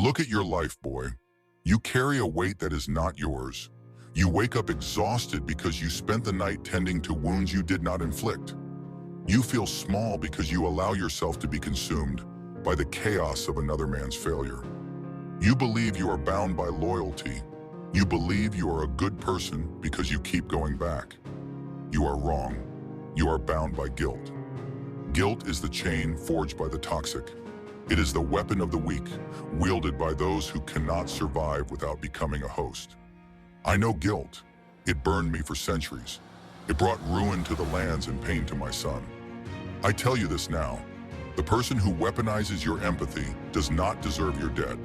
Look at your life, boy. You carry a weight that is not yours. You wake up exhausted because you spent the night tending to wounds you did not inflict. You feel small because you allow yourself to be consumed by the chaos of another man's failure. You believe you are bound by loyalty. You believe you are a good person because you keep going back. You are wrong. You are bound by guilt. Guilt is the chain forged by the toxic. It is the weapon of the weak, wielded by those who cannot survive without becoming a host. I know guilt. It burned me for centuries. It brought ruin to the lands and pain to my son. I tell you this now. The person who weaponizes your empathy does not deserve your debt.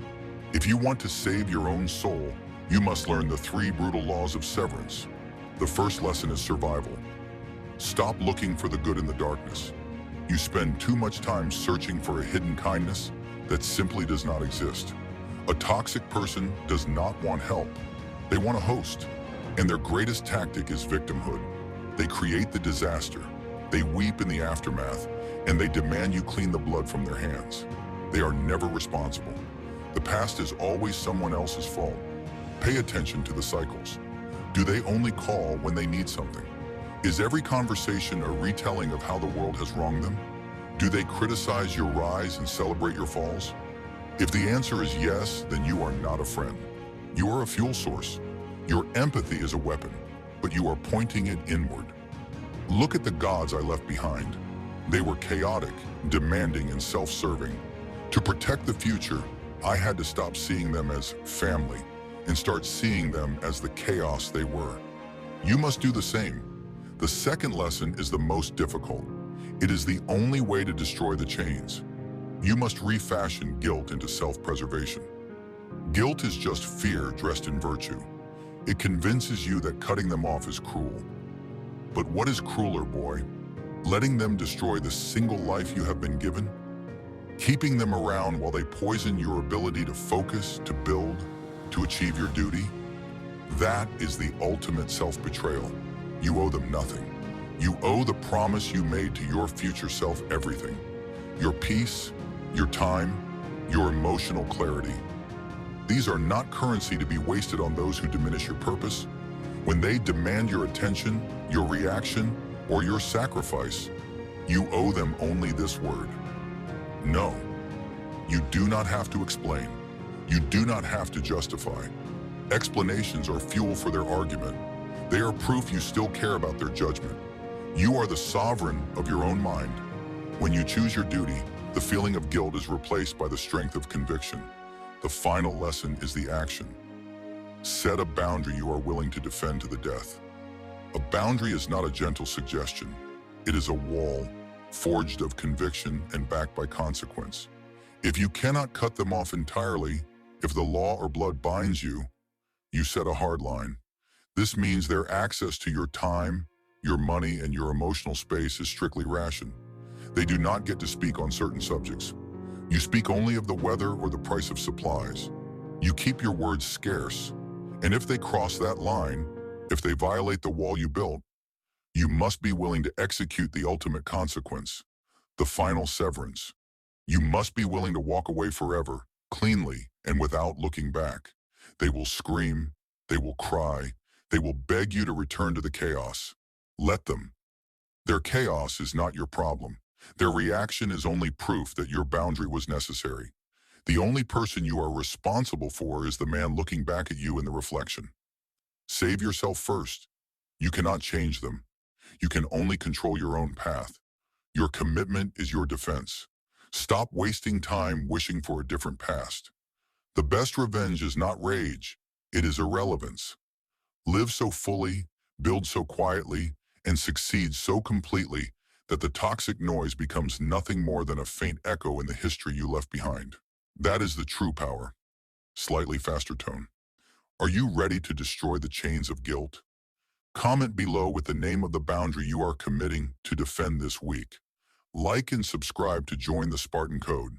If you want to save your own soul, you must learn the 3 brutal laws of severance. The first lesson is survival. Stop looking for the good in the darkness. You spend too much time searching for a hidden kindness that simply does not exist. A toxic person does not want help. They want a host, and their greatest tactic is victimhood. They create the disaster, they weep in the aftermath, and they demand you clean the blood from their hands. They are never responsible. The past is always someone else's fault. Pay attention to the cycles. Do they only call when they need something? Is every conversation a retelling of how the world has wronged them? Do they criticize your rise and celebrate your falls? If the answer is yes, then you are not a friend. You are a fuel source. Your empathy is a weapon, but you are pointing it inward. Look at the gods I left behind. They were chaotic, demanding, and self-serving. To protect the future, I had to stop seeing them as family and start seeing them as the chaos they were. You must do the same. The second lesson is the most difficult. It is the only way to destroy the chains. You must refashion guilt into self-preservation. Guilt is just fear dressed in virtue. It convinces you that cutting them off is cruel. But what is crueler, boy? Letting them destroy the single life you have been given? Keeping them around while they poison your ability to focus, to build, to achieve your duty? That is the ultimate self-betrayal. You owe them nothing. You owe the promise you made to your future self everything. Your peace, your time, your emotional clarity. These are not currency to be wasted on those who diminish your purpose. When they demand your attention, your reaction, or your sacrifice, you owe them only this word. No. You do not have to explain. You do not have to justify. Explanations are fuel for their argument. They are proof you still care about their judgment. You are the sovereign of your own mind. When you choose your duty, the feeling of guilt is replaced by the strength of conviction. The final lesson is the action. Set a boundary you are willing to defend to the death. A boundary is not a gentle suggestion. It is a wall, forged of conviction and backed by consequence. If you cannot cut them off entirely, if the law or blood binds you, you set a hard line. This means their access to your time, your money, and your emotional space is strictly rationed. They do not get to speak on certain subjects. You speak only of the weather or the price of supplies. You keep your words scarce. And if they cross that line, if they violate the wall you built, you must be willing to execute the ultimate consequence, the final severance. You must be willing to walk away forever, cleanly, and without looking back. They will scream, they will cry, they will beg you to return to the chaos. Let them. Their chaos is not your problem. Their reaction is only proof that your boundary was necessary. The only person you are responsible for is the man looking back at you in the reflection. Save yourself first. You cannot change them. You can only control your own path. Your commitment is your defense. Stop wasting time wishing for a different past. The best revenge is not rage, it is irrelevance. Live so fully, build so quietly, and succeed so completely that the toxic noise becomes nothing more than a faint echo in the history you left behind. That is the true power. Slightly faster tone. Are you ready to destroy the chains of guilt? Comment below with the name of the boundary you are committing to defend this week. Like and subscribe to join the Spartan Code.